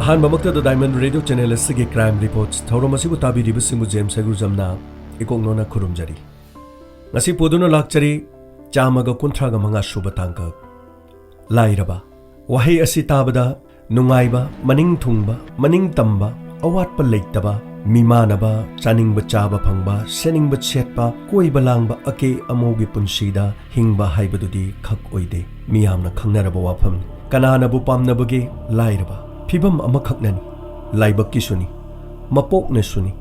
ꯑꯍꯥꯟꯕꯃꯛꯇ diamond radio channel ꯑꯁꯤꯒꯤ crime reports ꯊꯧꯔꯝ ꯑꯁꯤꯕꯨ ꯇꯥꯕꯤꯔꯤꯕꯁꯤꯡꯕꯨ ꯖꯦꯝꯁ ꯁꯩꯒꯨꯖꯝꯅ ꯏꯀꯣꯛꯅꯣꯅ ꯈꯨꯔꯨꯝꯖꯔꯤ ꯉꯁꯤ ꯄꯨꯗꯨꯅ ꯂꯥꯛꯆꯔꯤ 135 ꯁꯨꯕ ꯇꯥꯡꯀꯛ ꯂꯥꯏꯔꯕ ꯋꯥꯍꯩ ꯑꯁꯤ ꯇꯥꯕꯗ ꯅꯨꯡꯉꯥꯏꯕ ꯃꯅꯤꯡ ꯊꯨꯡꯕ ꯃꯅꯤꯡ ꯇꯝꯕ ꯑꯋꯥꯠꯄ ꯂꯩꯇꯕ ꯃꯤꯃꯥꯅꯕ ꯆꯥꯅꯤꯡꯕ ꯆꯥꯕ ꯐꯪꯕ ꯁꯦꯠꯅꯤꯡꯕ ꯁꯦꯠꯄ ꯀꯣꯏꯕ ꯂꯥꯡꯕ ꯑꯀꯦ ꯑꯃꯧꯒꯤ ꯄꯨꯟꯁꯤꯗ ꯍꯤꯡꯕ ꯍꯥꯏꯕꯗꯨꯗꯤ ꯈꯛ ꯑꯣꯏꯗꯦ ꯃꯤꯌꯥꯝꯅ ꯈꯪꯅꯔꯕ ꯋꯥꯐꯝꯅꯤ ꯀꯅꯥꯅꯕꯨ ꯄꯥꯝꯅꯕꯒꯦ ꯂꯥꯏꯔꯕ ꯐꯤꯕꯝ ꯑꯃꯈꯛꯅꯅꯤ ꯂꯥꯏꯕꯛꯀꯤꯁꯨꯅꯤ ꯃꯄꯣꯛꯅꯁꯨꯅꯤ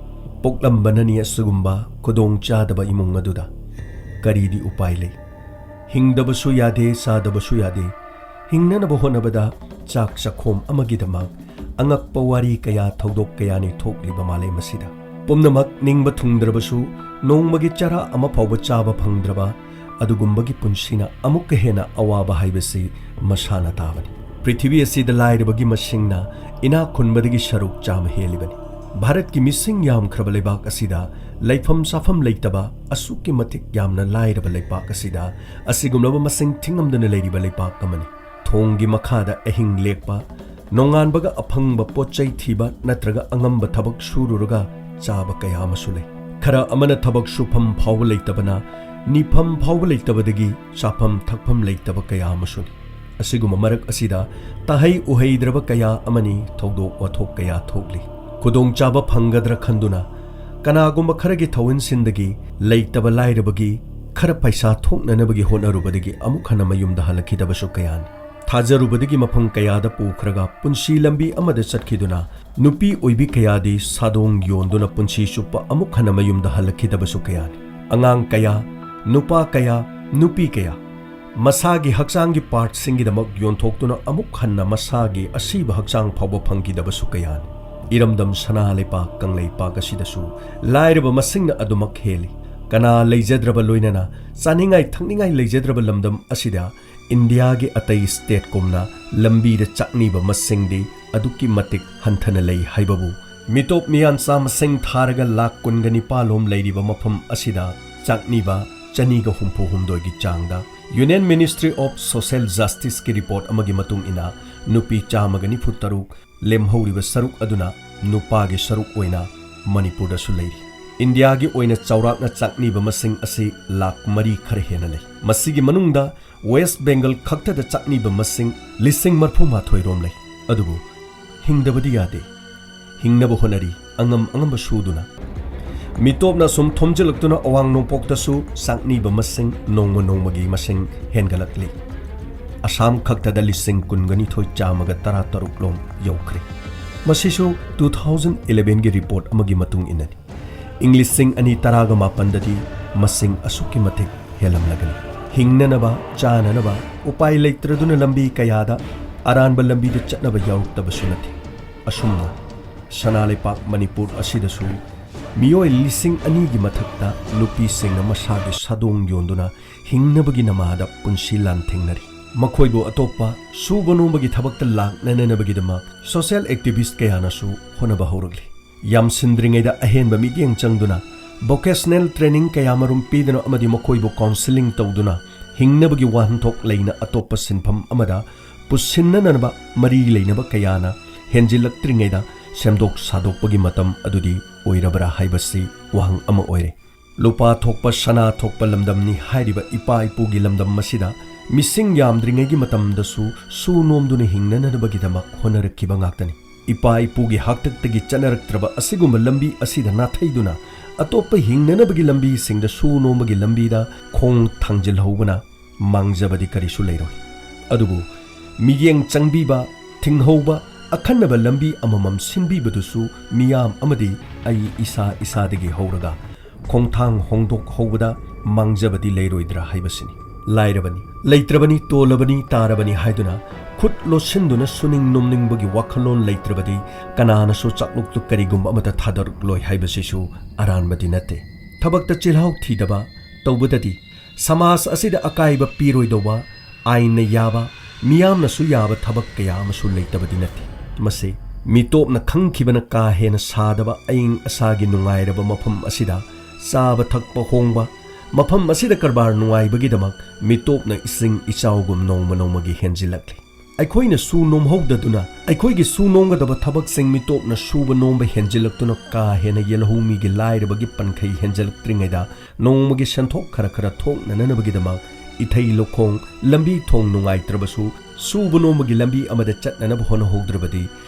ꯄꯣꯛꯂꯝꯕꯅꯅꯤ ꯑꯁꯤꯒꯨꯝꯕ ꯈꯨꯗꯣꯡꯆꯥꯗꯕ ꯏꯃꯨꯡ ꯑꯗꯨꯗ ꯀꯔꯤꯗꯤ ꯎꯄꯥꯏ ꯂꯩ ꯍꯤꯡꯗꯕꯁꯨ ꯌꯥꯗꯦ ꯆꯥꯗꯕꯁꯨ ꯌꯥꯗꯦ ꯍꯤꯡꯅꯅꯕ ꯍꯣꯠꯅꯕꯗ ꯆꯥꯛ ꯆꯥꯈꯣꯝ ꯑꯃꯒꯤꯗꯃꯛ ꯑꯉꯛꯄ ꯋꯥꯔꯤ ꯀꯌꯥ ꯊꯧꯗꯣꯛ ꯀꯌꯥꯅꯤ ꯊꯣꯛꯂꯤꯕ ꯃꯥꯂꯦꯝ ꯑꯁꯤꯗ ꯄꯨꯝꯅꯃꯛ ꯅꯤꯡꯕ ꯊꯨꯡꯗ꯭ꯔꯕꯁꯨ ꯅꯣꯡꯃꯒꯤ ꯆꯔꯥ ꯑꯃ ꯐꯥꯎꯕ ꯆꯥꯕ ꯐꯪꯗ꯭ꯔꯕ ꯑꯗꯨꯒꯨꯝꯕꯒꯤ ꯄꯨꯟꯁꯤꯅ ꯑꯃꯨꯛꯀ ꯍꯦꯟꯅ ꯑꯋꯥꯕ ꯍꯥꯏꯕꯁꯤ ꯃꯁꯥꯅ ꯇꯥꯕꯅꯤ ꯄ꯭ꯔꯤꯊꯤꯕꯤ ꯑꯁꯤꯗ ꯂꯥꯏꯔꯕꯒꯤ ꯃꯁꯤꯡꯅ ꯏꯅꯥꯛ ꯈꯨꯟꯕꯗꯒꯤ ꯁꯔꯨꯛ ꯆꯥꯝꯃ ꯍꯦꯜꯂꯤꯕꯅꯤ ꯚꯥꯔꯠꯀꯤ ꯃꯤꯁꯤꯡ ꯌꯥꯝꯈ꯭ꯔꯕ ꯂꯩꯕꯥꯛ ꯑꯁꯤꯗ ꯂꯩꯐꯝ ꯆꯥꯐꯝ ꯂꯩꯇꯕ ꯑꯁꯨꯛꯀꯤ ꯃꯇꯤꯛ ꯌꯥꯝꯅ ꯂꯥꯏꯔꯕ ꯂꯩꯕꯥꯛ ꯑꯁꯤꯗ ꯑꯁꯤꯒꯨꯝꯂꯕ ꯃꯁꯤꯡ ꯊꯤꯉꯝꯗꯅ ꯂꯩꯔꯤꯕ ꯂꯩꯕꯥꯛ ꯑꯃꯅꯤ ꯊꯣꯡꯒꯤ ꯃꯈꯥꯗ ꯑꯍꯤꯡ ꯂꯦꯛꯄ ꯅꯣꯡꯉꯥꯟꯕꯒ ꯑꯐꯪꯕ ꯄꯣꯠꯆꯩ ꯊꯤꯕ ꯅꯠꯇ꯭ꯔꯒ ꯑꯉꯝꯕ ꯊꯕꯛ ꯁꯨꯔꯨꯔꯒ ꯆꯥꯕ ꯀꯌా ꯑꯃꯁꯨ ꯂꯩ ꯈꯔ ꯑꯃꯅ ꯊꯕꯛ ꯁꯨꯐꯝ ꯐꯥꯎꯕ ꯂꯩꯇꯕꯅ ꯅꯤꯐꯝ ꯐꯥꯎꯕ ꯂꯩꯇꯕꯗꯒꯤ ꯆꯥꯐꯝ ꯊꯛꯐꯝ ꯂꯩꯇꯕ ꯀꯌا ꯑꯃꯁꯨꯅꯤ ꯑꯁꯤꯒꯨꯝꯕ ꯃꯔꯛ ꯑꯁꯤꯗ ꯇꯍꯩ ꯎꯍꯩꯗ꯭ꯔꯕ ꯀꯌꯥ ꯑꯃꯅꯤ ꯊꯧꯗꯣꯛ ꯋꯥꯊꯣꯛ ꯀꯌꯥ ꯊꯣꯛꯂꯤ ꯈꯨꯗꯣꯡꯆꯥꯕ ꯐꯪꯒꯗ꯭ꯔꯥ ꯈꯟꯗꯨꯅ ꯀꯅꯥꯒꯨꯝꯕ ꯈꯔꯒꯤ ꯊꯧꯋꯤꯟꯁꯤꯟꯗꯒꯤ ꯂꯩꯇꯕ ꯂꯥꯏꯔꯕꯒꯤ ꯈꯔ ꯄꯩꯁꯥ ꯊꯣꯛꯅꯅꯕꯒꯤ ꯍꯣꯠꯅꯔꯨꯕꯗꯒꯤ ꯑꯃꯨꯛ ꯍꯟꯅ ꯃꯌꯨꯝꯗ ꯍꯜꯂꯛꯈꯤꯗꯕꯁꯨ ꯀꯌꯥꯅꯤ ꯊꯥꯖꯔꯨꯕꯗꯒꯤ ꯃꯐꯝ ꯀꯌꯥꯗ ꯄꯨꯈ꯭ꯔꯒ ꯄꯨꯟꯁꯤ ꯂꯝꯕꯤ ꯑꯃꯗ ꯆꯠꯈꯤꯗꯨꯅ ꯅꯨꯄꯤ ꯑꯣꯏꯕꯤ ꯀꯌꯥꯗꯤ ꯁꯥꯗꯣꯡ ꯌꯣꯟꯗꯨꯅ ꯄꯨꯟꯁꯤ ꯆꯨꯞꯄ ꯑꯃꯨꯛ ꯍꯟꯅ ꯃꯌꯨꯝꯗ ꯍꯜꯂꯛꯈꯤꯗꯕꯁꯨ ꯀꯌꯥꯅꯤ ꯑꯉꯥꯡ ꯀꯌꯥ ꯅꯨꯄꯥ ꯀꯌꯥ ꯅꯨꯄꯤ kaya masagi haksangi partsingidamag yonthokduna amuk hanna masagi asiba haksang phawba phangkidabsu kayan iramdam sana leipak kangleipak asidasu lairaba masingna adumak heli kana leijadraba loinana chaningai thangningai leijadraba lamdam asida India gi atai state komna lambi da chakniba masingdi aduki matik hanthana lei haibabu mitop miyan sam sing tharaga lak kungani palom leiriba mafam asida chakniba chaniga humpu humdoi changda Union Ministry of Social Justice ki report amagi matung ina nupi chamagani futaruk lemhoriba saruk aduna nupa gi saruk oina Manipur da su leiri India gi oina chaurakna chakniba masing asi lak mari khare hena lei masigi manungda West Bengal khakta da chakniba masing lising marphuma thoirom lei adubu hingdabadi yade hingnaba honari angam suduna mitopna sum thomjelaktuna awang nongpoktasu sakniba masing nongmagi masing hengalakli Assam khakta da lising kungani thoi chamaga tara taruk lom yaukhre masisu 2011 gi report amagi matung inani English sing ani taraga mapandadi masing asuki matik helam lagani hingnanaba chananaba upai leitraduna lambi kayada aranba lambi da chatnaba yaukta basunati asumna sanalepak Manipur asidasu Miyoi lising ani gi mathakta nupi singna masagi sadong yonduna hingnabagi namada punsi lan thengnari makhoibo atopa subanobagi thabakta lak nananabagi dama social activist kayana su honaba horagli yam sindringai da ahenba migyeng changduna vocational training kayamarum pidana amadi makhoibo counseling tawduna hingnabagi wahanthok leina atopa sinpham amada pusinnanaba mari leinaba kayana henjilaktringai da semdok sadokpagi matam adudi oirabra haibasi wahang ama oire lupa thokpa sana thokpa lamdamni hairiba ipa ipugi lamdam masida missing yamdringegi matam dasu su nomduna hingnanabagi damak honarakkiba ngaktani ipa ipugi haktaktagi chanaraktraba asigumba lambi asida nathaiduna atoppa hingnanabagi lambi singda su nomagi lambida khong thangjilhobana mangjabadi karisu leiroi adubu miyeng changbiba thinghoba Akhanaba lambi amamam sinbibadusu miyam amadi ai isa dagi horaga khongthang hongdok hobada mangjabadi leiroidra haibasini lairabani leitrabani tolabani tarabani haiduna khut losinduna suning nomningbagi wakhalon leitrabadi kanana so chakluktu karigumba amata thadaruk loi haibasisu aranbadi nate thabakta chilhau thidaba tawbadadi samas asida akaiba piroidoba aina yaba miyamna su yaba thabak kaya amasu leitabadi nate Masi mitopna khangkhibana ka hena sadaba aing asagi nungairaba mafam asida saba thakpa hongba mafam asida karbar nungaibagi damak mitopna ising ichaugum nongmagi henjilakli ꯑꯩꯈꯣꯏꯅ ꯁꯨ ꯅꯣꯝꯍꯧꯗꯗꯨꯅ ꯑꯩꯈꯣꯏꯒꯤ ꯁꯨ ꯅꯣꯝꯒꯗꯕ ꯊꯕꯛꯁꯤꯡ ꯃꯤꯇꯣꯞꯅ ꯁꯨꯕ ꯅꯣꯝꯕ ꯍꯦꯟꯖꯤꯜꯂꯛꯇꯨꯅ ꯀꯥ ꯍꯦꯟꯅ ꯌꯦꯜꯍꯧꯃꯤꯒꯤ ꯂꯥꯏꯔꯕꯒꯤ ꯄꯟꯈꯩ ꯍꯦꯟꯖꯤꯜꯂꯛꯇ꯭ꯔꯤꯉꯩꯗ ꯅꯣꯡꯃꯒꯤ ꯁꯦꯟꯊꯣꯛ ꯈꯔ ꯈꯔ ꯊꯣꯛꯅꯅꯕꯒꯤꯗꯃꯛ ꯏꯊꯩ ꯂꯧꯈꯣꯡ ꯂꯝꯕꯤ ꯊꯣꯡ ꯅꯨꯡꯉꯥꯏꯇ꯭ꯔꯕꯁꯨ ꯁꯨꯕ ꯅꯣꯝꯕꯒꯤ ꯂꯝꯕꯤ ꯑꯃꯗ ꯆꯠꯅꯅꯕ ꯍꯣꯠꯅꯍꯧꯗ꯭ꯔꯕꯗꯤ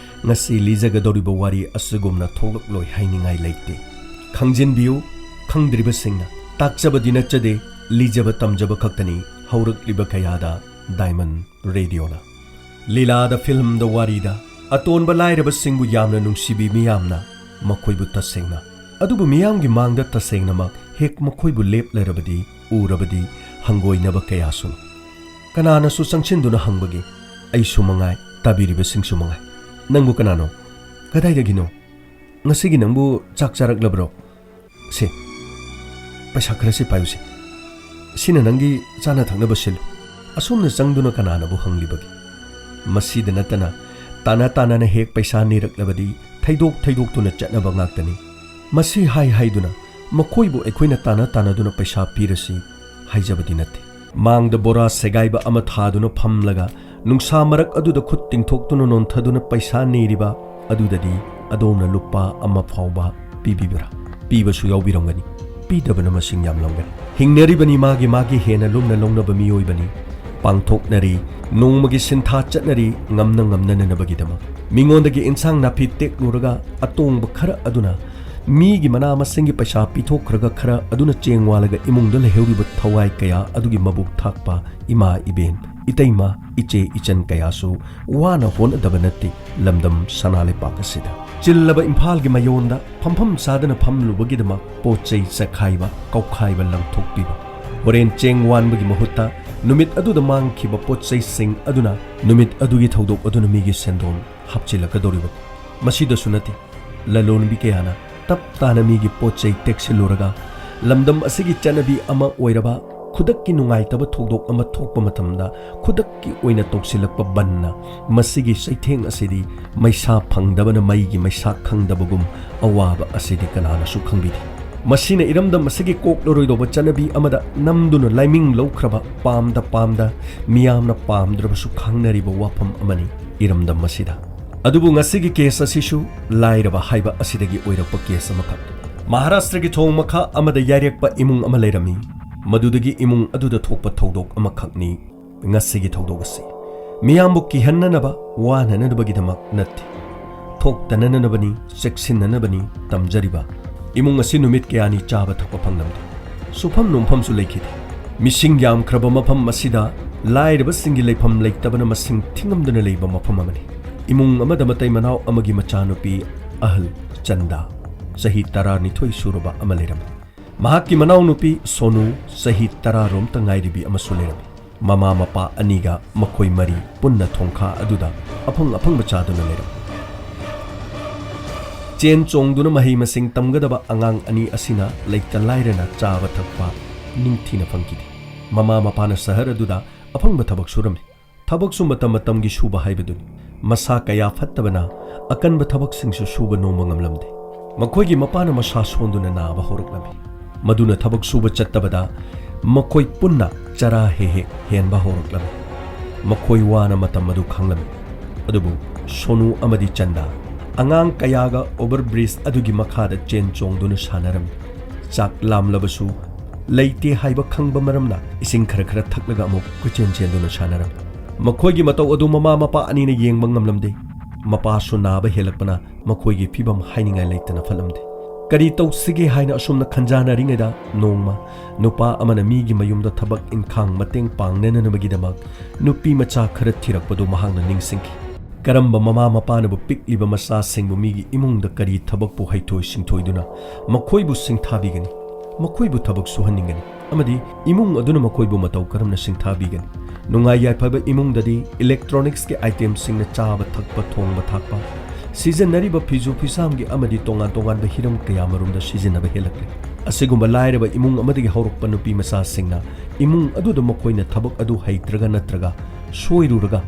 ꯉꯁꯤ ꯂꯤꯖꯒꯗꯧꯔꯤꯕ ꯋꯥꯔꯤ ꯑꯁꯤꯒꯨꯝꯅ ꯊꯣꯛꯂꯛꯂꯣꯏ ꯍꯥꯏꯅꯤꯡꯉꯥꯏ ꯂꯩꯇꯦ ꯈꯪꯖꯤꯟꯕꯤꯌꯨ ꯈꯪꯗ꯭ꯔꯤꯕꯁꯤꯡꯅ ꯇꯥꯛꯆꯕꯗꯤ ꯅꯠꯆꯗꯦ ꯂꯤꯖꯕ ꯇꯝꯖꯕ ꯈꯛꯇꯅꯤ ꯍꯧꯔꯛꯂꯤꯕ ꯀꯌꯥꯗ ꯗꯥꯏꯃꯟ ꯔꯦꯗꯤꯑꯣꯅ ꯂꯤꯂꯥꯗ ꯐꯤꯜꯝꯗ ꯋꯥꯔꯤꯗ ꯑꯇꯣꯟꯕ ꯂꯥꯏꯔꯕꯁꯤꯡꯕꯨ ꯌꯥꯝꯅ ꯅꯨꯡꯁꯤꯕꯤ ꯃꯤꯌꯥꯝꯅ ꯃꯈꯣꯏꯕꯨ ꯇꯁꯦꯡꯅ ꯑꯗꯨꯕꯨ ꯃꯤꯌꯥꯝꯒꯤ ꯃꯥꯡꯗ ꯇꯁꯦꯡꯅꯃꯛ ꯍꯦꯛ ꯃꯈꯣꯏꯕꯨ ꯂꯦꯞꯂꯔꯕꯗꯤ ꯎꯔꯕꯗꯤ ꯍꯪꯒꯣꯏꯅꯕ ꯀꯌꯥꯁꯨ ꯀꯅꯥꯅꯁꯨ ꯆꯪꯁꯤꯟꯗꯨꯅ ꯍꯪꯕꯒꯤ ꯑꯩꯁꯨ ꯃꯉꯥꯏ ꯇꯥꯕꯤꯔꯤꯕꯁꯤꯡꯁꯨ ꯃꯉꯥꯏ ꯅꯪꯕꯨ ꯀꯅꯥꯅꯣ ꯀꯗꯥꯏꯗꯒꯤꯅꯣ ꯉꯁꯤꯒꯤ ꯅꯪꯕꯨ ꯆꯥꯛ ꯆꯥꯔꯛꯂꯕ꯭ꯔꯣ ꯁꯦ ꯄꯩꯁꯥ ꯈꯔꯁꯤ ꯄꯥꯏꯌꯨꯁꯦ ꯁꯤꯅ ꯅꯪꯒꯤ ꯆꯥꯅ ꯊꯛꯅꯕ ꯁꯤꯜꯂꯨ ꯑꯁꯣꯝꯅ ꯆꯪꯗꯨꯅ ꯀꯅꯥꯅꯕꯨ ꯍꯪꯂꯤꯕꯒꯦ ꯃꯁꯤꯗ ꯅꯠꯇꯅ ꯇꯥꯅ ꯇꯥꯅꯅ ꯍꯦꯛ ꯄꯩꯁꯥ ꯅꯤꯔꯛꯂꯕꯗꯤ ꯊꯩꯗꯣꯛꯇꯨꯅ ꯆꯠꯅꯕ ꯉꯥꯛꯇꯅꯤ ꯃꯁꯤ ꯍꯥꯏꯗꯨꯅ ꯃꯈꯣꯏꯕꯨ ꯑꯩꯈꯣꯏꯅ ꯇꯥꯅꯗꯨꯅ ꯄꯩꯁꯥ ꯄꯤꯔꯁꯤ ꯍꯥꯏꯖꯕꯗꯤ ꯅꯠꯇꯦ ꯃꯥꯡꯗ ꯕꯣꯔꯥ ꯁꯦꯒꯥꯏꯕ ꯑꯃ ꯊꯥꯗꯨꯅ ꯐꯝꯂꯒ ꯅꯨꯡꯁꯥ ꯃꯔꯛ ꯑꯗꯨꯗ ꯈꯨꯠ ꯇꯤꯡꯊꯣꯛꯇꯨꯅ ꯅꯣꯟꯊꯗꯨꯅ ꯄꯩꯁꯥ ꯅꯤꯔꯤꯕ ꯑꯗꯨꯗꯗꯤ ꯑꯗꯣꯝꯅ ꯂꯨꯄꯥ ꯑꯃ ꯐꯥꯎꯕ ꯄꯤꯕꯤꯕ꯭ꯔꯥ ꯄꯤꯕꯁꯨ ꯌꯥꯎꯕꯤꯔꯝꯒꯅꯤ ꯄꯤꯗꯕꯅ ꯃꯁꯤꯡ ꯌꯥꯝꯂꯝꯒꯅꯤ ꯍꯤꯡꯅꯔꯤꯕꯅꯤ ꯃꯥꯒꯤ ꯍꯦꯟꯅ ꯂꯨꯝꯅ ꯂꯧꯅꯕ ꯃꯤꯑꯣꯏꯕꯅꯤ ꯄꯥꯡꯊꯣꯛꯅꯔꯤ ꯅꯣꯡꯃꯒꯤ ꯁꯤꯟꯊꯥ ꯆꯠꯅꯔꯤ ꯉꯝꯅꯅꯕꯒꯤꯗꯃꯛ ꯃꯤꯉꯣꯟꯗꯒꯤ ꯏꯟꯁꯥꯡ ꯅꯥꯄꯤ ꯇꯦꯛꯂꯨꯔꯒ ꯑꯇꯣꯡꯕ ꯈꯔ ꯑꯗꯨꯅ ꯃꯤꯒꯤ ꯃꯅꯥ ꯃꯁꯤꯡꯒꯤ ꯄꯩꯁꯥ ꯄꯤꯊꯣꯛꯈ꯭ꯔꯒ ꯈꯔ ꯑꯗꯨꯅ ꯆꯦꯡ ꯋꯥꯜꯂꯒ ꯏꯃꯨꯡꯗ ꯂꯩꯍꯧꯔꯤꯕ ꯊꯋꯥꯏ ꯀꯌꯥ ꯑꯗꯨꯒꯤ ꯃꯕꯨꯛ ꯊꯥꯛꯄ ꯏꯃꯥ ꯏꯕꯦꯟ ꯏꯇꯩꯃ ꯏꯆꯦ ꯏꯆꯟ ꯀꯌꯥꯁꯨ ꯋꯥꯅ ꯍꯣꯠꯅꯗꯕ ꯅꯠꯇꯦ ꯂꯝꯗꯝ ꯁꯅꯥ ꯂꯩꯄꯥꯛ ꯑꯁꯤꯗ ꯆꯤꯜꯂꯕ ꯏꯝꯐꯥꯜꯒꯤ ꯃꯌꯣꯟꯗ ꯐꯝꯐꯝ ꯆꯥꯗꯅ ꯐꯝꯂꯨꯕꯒꯤꯗꯃꯛ ꯄꯣꯠ ꯆꯩ ꯆꯈꯥꯏꯕ ꯀꯧꯈꯥꯏꯕ ꯂꯪꯊꯣꯛꯄꯤꯕ ꯍꯣꯔꯦꯟ ꯆꯦꯡ ꯋꯥꯟꯕꯒꯤ ꯃꯍꯨꯠꯇ ꯅꯨꯃꯤꯠ ꯑꯗꯨꯗ ꯃꯥꯡꯈꯤꯕ ꯄꯣꯠ ꯆꯩꯁꯤꯡ ꯑꯗꯨꯅ ꯅꯨꯃꯤꯠ ꯑꯗꯨꯒꯤ ꯊꯧꯗꯣꯛ ꯑꯗꯨꯅ ꯃꯤꯒꯤ ꯁꯦꯟꯗꯣꯟ ꯍꯥꯞꯆꯤꯜꯂꯛꯀꯗꯧꯔꯤꯕ ꯃꯁꯤꯗꯁꯨ ꯅꯠꯇꯦ ꯂꯂꯣꯟꯕꯤ ꯀꯌꯥꯅ ꯇꯞ ꯇꯥꯅ ꯃꯤꯒꯤ ꯄꯣꯠ ꯆꯩ ꯇꯦꯛꯁꯤꯜꯂꯨꯔꯒ ꯂꯝꯗꯝ ꯑꯁꯤꯒꯤ ꯆꯠꯅꯕꯤ ꯑꯃ ꯑꯣꯏꯔꯕ ꯈꯨꯗꯛꯀꯤ ꯅꯨꯡꯉꯥꯏꯇꯕ ꯊꯧꯗꯣꯛ ꯑꯃ ꯊꯣꯛꯄ ꯃꯇꯝꯗ ꯈꯨꯗꯛꯀꯤ ꯑꯣꯏꯅ ꯇꯧꯁꯤꯜꯂꯛꯄ ꯕꯟꯅ ꯃꯁꯤꯒꯤ ꯆꯩꯊꯦꯡ ꯑꯁꯤꯗꯤ ꯃꯩꯁꯥ ꯐꯪꯗꯕꯅ ꯃꯩꯒꯤ ꯃꯩꯁꯥ ꯈꯪꯗꯕꯒꯨꯝ ꯑꯋꯥꯕ ꯑꯁꯤꯗꯤ ꯀꯅꯥꯅꯁꯨ ꯈꯪꯕꯤꯗꯦ ꯃꯁꯤꯅ ꯏꯔꯝꯗꯝ ꯑꯁꯤꯒꯤ ꯀꯣꯛꯂꯔꯣꯏꯗꯧꯕ ꯆꯠꯅꯕꯤ ꯑꯃꯗ ꯅꯝꯗꯨꯅ ꯂꯥꯏꯃꯤꯡ ꯂꯧꯈ꯭ꯔꯕ ꯄꯥꯝꯗ ꯃꯤꯌꯥꯝꯅ ꯄꯥꯝꯗ꯭ꯔꯕꯁꯨ ꯈꯪꯅꯔꯤꯕ ꯋꯥꯐꯝ ꯑꯃꯅꯤ ꯏꯔꯝꯗꯝ ꯑꯁꯤꯗ ꯑꯗꯨꯕꯨ ꯉꯁꯤꯒꯤ ꯀꯦꯁ ꯑꯁꯤꯁꯨ ꯂꯥꯏꯔꯕ ꯍꯥꯏꯕ ꯑꯁꯤꯗꯒꯤ ꯑꯣꯏꯔꯛꯄ ꯀꯦꯁ ꯑꯃꯈꯛꯅꯤ ꯃꯍꯥꯔꯥꯁꯇ꯭ꯔꯒꯤ ꯊꯣꯡ ꯃꯈꯥ ꯑꯃꯗ ꯌꯥꯏꯔꯦꯛꯄ ꯏꯃꯨꯡ ꯑꯃ ꯂꯩꯔꯝꯃꯤ ꯃꯗꯨꯗꯒꯤ ꯏꯃꯨꯡ ꯑꯗꯨꯗ ꯊꯣꯛꯄ ꯊꯧꯗꯣꯛ ꯑꯃꯈꯛꯅꯤ ꯉꯁꯤꯒꯤ ꯊꯧꯗꯣꯛ ꯑꯁꯤ ꯃꯤꯌꯥꯝꯕꯨ ꯀꯤꯍꯟꯅꯅꯕ ꯋꯥꯅꯅꯕꯒꯤꯗꯃꯛ ꯅꯠꯇꯦ ꯊꯣꯛꯇꯅꯅꯕꯅꯤ ꯆꯦꯛꯁꯤꯟꯅꯅꯕꯅꯤ ꯇꯝꯖꯔꯤꯕ ꯏꯃꯨꯡ ꯑꯁꯤ ꯅꯨꯃꯤꯠ ꯀꯌꯥꯅꯤ ꯆꯥꯕ ꯊꯛꯄ ꯐꯪꯂꯝꯗꯦ ꯁꯨꯐꯝ ꯅꯣꯝꯐꯝꯁꯨ ꯂꯩꯈꯤꯗꯦ ꯃꯤꯁꯤꯡ ꯌꯥꯝꯈ꯭ꯔꯕ ꯃꯐꯝ ꯑꯁꯤꯗ ꯂꯥꯏꯔꯕꯁꯤꯡꯒꯤ ꯂꯩꯐꯝ ꯂꯩꯇꯕꯅ ꯃꯁꯤꯡ ꯊꯤꯉꯝꯗꯨꯅ ꯂꯩꯕ ꯃꯐꯝ ꯑꯃꯅꯤ ꯏꯃꯨꯡ ꯑꯃꯗ ꯃꯇꯩ ꯃꯅꯥꯎ ꯑꯃꯒꯤ ꯃꯆꯥꯅꯨꯄꯤ ꯑꯍꯜ ꯆꯟꯗꯥ ꯆꯍꯤ 12 ꯁꯨꯔꯕ ꯑꯃ ꯂꯩꯔꯝꯃꯤ ꯃꯍꯥꯛꯀꯤ ꯃꯅꯥꯎꯅꯨꯄꯤ ꯁꯣꯅꯨ ꯆꯍꯤ 10 ꯉꯥꯏꯔꯤꯕꯤ ꯑꯃꯁꯨ ꯂꯩꯔꯝꯃꯤ ꯃꯃꯥ ꯃꯄꯥ ꯑꯅꯤꯒ ꯃꯈꯣꯏ ꯃꯔꯤ ꯄꯨꯟꯅ ꯊꯣꯡꯈꯥ ꯑꯗꯨꯗ ꯑꯐꯪꯕ ꯆꯥꯗꯨꯅ ꯂꯩꯔꯝꯃꯤ ꯆꯦꯟ ꯆꯣꯡꯗꯨꯅ ꯃꯍꯩ ꯃꯁꯤꯡ ꯇꯝꯒꯗꯕ ꯑꯉꯥꯡ ꯑꯅꯤ ꯑꯁꯤꯅ ꯂꯩꯇ ꯂꯥꯏꯔꯅ ꯆꯥꯕ ꯊꯛꯄ ꯅꯤꯡꯊꯤꯅ ꯐꯪꯈꯤꯗꯦ ꯃꯃꯥ ꯃꯄꯥꯅ ꯁꯍꯔ ꯑꯗꯨꯗ ꯑꯐꯪꯕ ꯊꯕꯛ ꯁꯨꯔꯝꯃꯤ ꯊꯕꯛꯁꯨ ꯃꯇꯝꯒꯤ ꯁꯨꯕ ꯍꯥꯏꯕꯗꯨꯅꯤ ꯃꯁꯥ ꯀꯌꯥ ꯐꯠꯇꯕꯅ ꯑꯀꯟꯕ ꯊꯕꯛꯁꯤꯡꯁꯨ ꯁꯨꯕ ꯅꯣꯝꯕ ꯉꯝꯂꯝꯗꯦ ꯃꯈꯣꯏꯒꯤ ꯃꯄꯥꯅ ꯃꯁꯥ ꯁꯣꯟꯗꯨꯅ ꯅꯥꯕ ꯍꯧꯔꯛꯂꯝꯃꯤ ꯃꯗꯨꯅ ꯊꯕꯛ ꯁꯨꯕ ꯆꯠꯇꯕꯗ ꯃꯈꯣꯏ ꯄꯨꯟꯅ ꯆꯔꯥ ꯍꯦꯛ ꯍꯦꯟꯕ ꯍꯧꯔꯛꯂꯝꯃꯤ ꯃꯈꯣꯏ ꯋꯥꯅ ꯃꯇꯝ ꯑꯗꯨ ꯈꯪꯂꯝꯃꯤ ꯑꯗꯨꯕꯨ ꯁꯣꯅꯨ ꯑꯃꯗꯤ ꯆꯟꯗꯥ ꯑꯉꯥꯡ ꯀꯌꯥꯒ ꯑꯣꯚꯔ ꯕ꯭ꯔꯤꯖ ꯑꯗꯨꯒꯤ ꯃꯈꯥꯗ ꯆꯦꯟ ꯆꯣꯡꯗꯨꯅ ꯁꯥꯟꯅꯔꯝꯃꯤ ꯆꯥꯛ ꯂꯥꯝꯂꯕꯁꯨ ꯂꯩꯇꯦ ꯍꯥꯏꯕ ꯈꯪꯕ ꯃꯔꯝꯅ ꯏꯁꯤꯡ ꯈꯔ ꯊꯛꯂꯒ ꯑꯃꯨꯛ ꯀꯣꯏꯆꯦꯟ ꯆꯦꯟꯗꯨꯅ ꯁꯥꯟꯅꯔꯝꯃꯤ ꯃꯈꯣꯏꯒꯤ ꯃꯇꯧ ꯑꯗꯨ ꯃꯃꯥ ꯃꯄꯥ ꯑꯅꯤꯅ ꯌꯦꯡꯕ ꯉꯝꯂꯝꯗꯦ ꯃꯄꯥꯁꯨ ꯅꯥꯕ ꯍꯦꯜꯂꯛꯄꯅ ꯃꯈꯣꯏꯒꯤ ꯐꯤꯕꯝ ꯍꯥꯏꯅꯤꯡꯉꯥꯏ ꯂꯩꯇꯅ ꯐꯠꯂꯝꯗꯦ ꯀꯔꯤ ꯇꯧꯁꯤꯒꯦ ꯍꯥꯏꯅ ꯑꯁꯨꯝꯅ ꯈꯟꯖꯥꯅꯔꯤꯉꯩꯗ ꯅꯣꯡꯃ ꯅꯨꯄꯥ ꯑꯃꯅ ꯃꯤꯒꯤ ꯃꯌꯨꯝꯗ ꯊꯕꯛ ꯏꯟꯈꯥꯡ ꯃꯇꯦꯡ ꯄꯥꯡꯅꯅꯕꯒꯤꯗꯃꯛ ꯅꯨꯄꯤ ꯃꯆꯥ ꯈꯔ ꯊꯤꯔꯛꯄꯗꯨ ꯃꯍꯥꯛꯅ ꯅꯤꯡꯁꯤꯡꯈꯤ ꯀꯔꯝꯕ ꯃꯃꯥ ꯃꯄꯥꯅꯕꯨ ꯄꯤꯛꯂꯤꯕ ꯃꯆꯥꯁꯤꯡꯕꯨ ꯃꯤꯒꯤ ꯏꯃꯨꯡꯗ ꯀꯔꯤ ꯊꯕꯛꯄꯨ ꯍꯩꯊꯣꯏ ꯁꯤꯡꯊꯣꯏꯗꯨꯅ ꯃꯈꯣꯏꯕꯨ ꯁꯤꯡꯊꯥꯕꯤꯒꯅꯤ ꯃꯈꯣꯏꯕꯨ ꯊꯕꯛ ꯁꯨꯍꯟꯅꯤꯡꯒꯅꯤ ꯑꯃꯗꯤ ꯏꯃꯨꯡ ꯑꯗꯨꯅ ꯃꯈꯣꯏꯕꯨ ꯃꯇꯧ ꯀꯔꯝꯅ ꯁꯤꯡꯊꯥꯕꯤꯒꯅꯤ ꯅꯨꯡꯉꯥꯏ ꯌꯥꯏꯐꯕ ꯏꯃꯨꯡꯗꯗꯤ ꯏꯂꯦꯛꯇ꯭ꯔꯣꯅꯤꯛꯁꯀꯤ ꯑꯥꯏꯇꯦꯝꯁꯤꯡꯅ ꯆꯥꯕ ꯊꯛꯄ ꯊꯣꯡꯕ ꯊꯥꯛꯄ ꯁꯤꯖꯤꯟꯅꯔꯤꯕ ꯐꯤꯖꯨ ꯐꯤꯁꯥꯝꯒꯤ ꯑꯃꯗꯤ ꯇꯣꯉꯥꯟꯕ ꯍꯤꯔꯝ ꯀꯌꯥꯃꯔꯨꯝꯗ ꯁꯤꯖꯤꯟꯅꯕ ꯍꯦꯜꯂꯛꯂꯦ ꯑꯁꯤꯒꯨꯝꯕ ꯂꯥꯏꯔꯕ ꯏꯃꯨꯡ ꯑꯃꯗꯒꯤ ꯍꯧꯔꯛꯄ ꯅꯨꯄꯤ ꯃꯆꯥꯁꯤꯡꯅ ꯏꯃꯨꯡ ꯑꯗꯨꯗ ꯃꯈꯣꯏꯅ ꯊꯕꯛ ꯑꯗꯨ ꯍꯩꯇ꯭ꯔꯒ ꯅꯠꯇ꯭ꯔꯒ ꯁꯣꯏꯔꯨꯔꯒ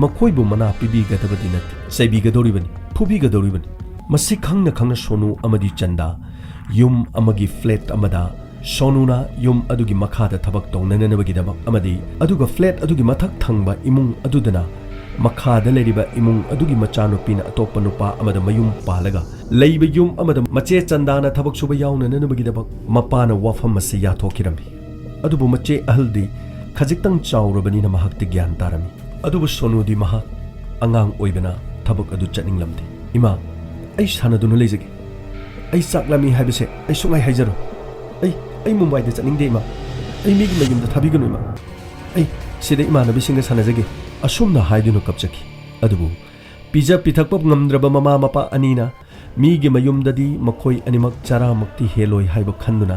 ꯃꯈꯣꯏꯕꯨ ꯃꯅꯥ ꯄꯤꯕꯤꯒꯗꯕꯗꯤ ꯅꯠꯇꯦ ꯆꯩꯕꯤꯒꯗꯧꯔꯤꯕꯅꯤ ꯐꯨꯕꯤꯒꯗꯧꯔꯤꯕꯅꯤ ꯃꯁꯤ ꯈꯪꯅ ꯁꯣꯅꯨ ꯑꯃꯗꯤ ꯆꯟꯗꯥ ꯌꯨꯝ ꯑꯃꯒꯤ ꯐ꯭ꯂꯦꯠ ꯑꯃꯗ ꯁꯣꯅꯨꯅ ꯌꯨꯝ ꯑꯗꯨꯒꯤ ꯃꯈꯥꯗ ꯊꯕꯛ ꯇꯧꯅꯅꯕꯒꯤꯗꯃꯛ ꯑꯃꯗꯤ ꯑꯗꯨꯒ ꯐ꯭ꯂꯦꯠ ꯑꯗꯨꯒꯤ ꯃꯊꯛ ꯊꯪꯕ ꯏꯃꯨꯡ ꯑꯗꯨꯗꯅ ꯃꯈꯥꯗ ꯂꯩꯔꯤꯕ ꯏꯃꯨꯡ ꯑꯗꯨꯒꯤ ꯃꯆꯥꯅꯨꯄꯤꯅ ꯑꯇꯣꯞꯄ ꯅꯨꯄꯥ ꯑꯃꯗ ꯃꯌꯨꯝ ꯄꯥꯜꯂꯒ ꯂꯩꯕ ꯌꯨꯝ ꯑꯃꯗ ꯃꯆꯦ ꯆꯟꯗꯥꯅ ꯊꯕꯛ ꯁꯨꯕ ꯌꯥꯎꯅꯅꯕꯒꯤꯗꯃꯛ ꯃꯄꯥꯅ ꯋꯥꯐꯝ ꯑꯁꯤ ꯌꯥꯊꯣꯛꯈꯤꯔꯝꯃꯤ ꯑꯗꯨꯕꯨ ꯃꯆꯦ ꯑꯍꯜꯗꯤ ꯈꯖꯤꯛꯇꯪ ꯆꯥꯎꯔꯕꯅꯤꯅ ꯃꯍꯥꯛꯇꯤ ꯒ꯭ꯌꯥꯟ ꯇꯥꯔꯝꯃꯤ ꯑꯗꯨꯕꯨ ꯁꯣꯅꯨꯗꯤ ꯃꯍꯥꯛ ꯑꯉꯥꯡ ꯑꯣꯏꯕꯅ ꯊꯕꯛ ꯑꯗꯨ ꯆꯠꯅꯤꯡꯂꯝꯗꯦ ꯏꯃꯥ ꯑꯩ ꯁꯥꯟꯅꯗꯨꯅ ꯂꯩꯖꯒꯦ ꯑꯩ ꯆꯥꯛ ꯂꯥꯝꯃꯤ ꯍꯥꯏꯕꯁꯦ ꯑꯩ ꯁꯨꯡꯉꯥꯏ ꯍꯥꯏꯖꯔꯣ ꯑꯩ ꯃꯨꯝꯕꯥꯏꯗ ꯆꯠꯅꯤꯡꯗꯦ ꯏꯃꯥ ꯑꯩ ꯃꯤꯒꯤ ꯃꯌꯨꯝꯗ ꯊꯥꯕꯤꯒꯅꯨ ꯏꯃꯥ ꯑꯩ ꯁꯤꯗ ꯏꯃꯥꯟꯅꯕꯤꯁꯤꯡꯒ ꯁꯥꯟꯅꯖꯒꯦ ꯑꯁꯨꯝꯅ ꯍꯥꯏꯗꯨꯅ ꯀꯞꯆꯈꯤ ꯑꯗꯨꯕꯨ ꯄꯤꯖ ꯄꯤꯊꯛꯄ ꯉꯝꯗ꯭ꯔꯕ ꯃꯃꯥ ꯃꯄꯥ ꯑꯅꯤꯅ ꯃꯤꯒꯤ ꯃꯌꯨꯝꯗꯗꯤ ꯃꯈꯣꯏ ꯑꯅꯤꯃꯛ ꯆꯔꯥꯃꯛꯇꯤ ꯍꯦꯜꯂꯣꯏ ꯍꯥꯏꯕ ꯈꯟꯗꯨꯅ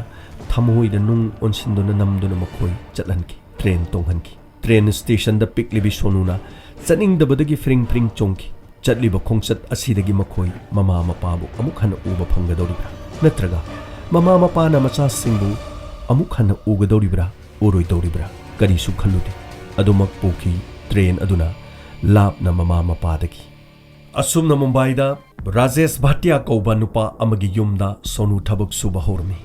ꯊꯃꯣꯏꯗ ꯅꯨꯡ ꯑꯣꯟꯁꯤꯟꯗꯨꯅ ꯅꯝꯗꯨꯅ ꯃꯈꯣꯏ ꯆꯠꯍꯟꯈꯤ ꯇ꯭ꯔꯦꯟ ꯇꯣꯡꯍꯟꯈꯤ ꯇ꯭ꯔꯦꯟ ꯁ꯭ꯇꯦꯁꯟꯗ ꯄꯤꯛꯂꯤꯕꯤ ꯁꯣꯅꯨꯅ ꯆꯠꯅꯤꯡꯗꯕꯗꯒꯤ ꯐ꯭ꯔꯤꯡ ꯐ꯭ꯔꯤꯡ ꯆꯣꯡꯈꯤ ꯆꯠꯂꯤꯕ ꯈꯣꯡꯆꯠ ꯑꯁꯤꯗꯒꯤ ꯃꯈꯣꯏ ꯃꯃꯥ ꯃꯄꯥꯕꯨ ꯑꯃꯨꯛ ꯍꯟꯅ ꯎꯕ ꯐꯪꯒꯗꯧꯔꯤꯕ꯭ꯔꯥ ꯅꯠꯇ꯭ꯔꯒ ꯃꯃꯥ ꯃꯄꯥꯅ ꯃꯆꯥꯁꯤꯡꯕꯨ ꯑꯃꯨꯛ ꯍꯟꯅ ꯎꯒꯗꯧꯔꯤꯕ꯭ꯔꯥ ꯎꯔꯣꯏꯗꯧꯔꯤꯕ꯭ꯔꯥ ꯀꯔꯤꯁꯨ ꯈꯜꯂꯨꯗꯦ ꯑꯗꯨꯃꯛ ꯄꯨꯈꯤ ꯇ꯭ꯔꯦꯟ ꯑꯗꯨꯅ ꯂꯥꯞꯅ ꯃꯃꯥ ꯃꯄꯥꯗꯒꯤ ꯑꯁꯨꯝꯅ ꯃꯨꯝꯕꯥꯏꯗ ꯔꯥꯖꯦꯁ ꯚꯥꯇꯤꯌꯥ ꯀꯧꯕ ꯅꯨꯄꯥ ꯑꯃꯒꯤ ꯌꯨꯝꯗ ꯁꯣꯅꯨ ꯊꯕꯛ ꯁꯨꯕ ꯍꯧꯔꯝꯃꯤ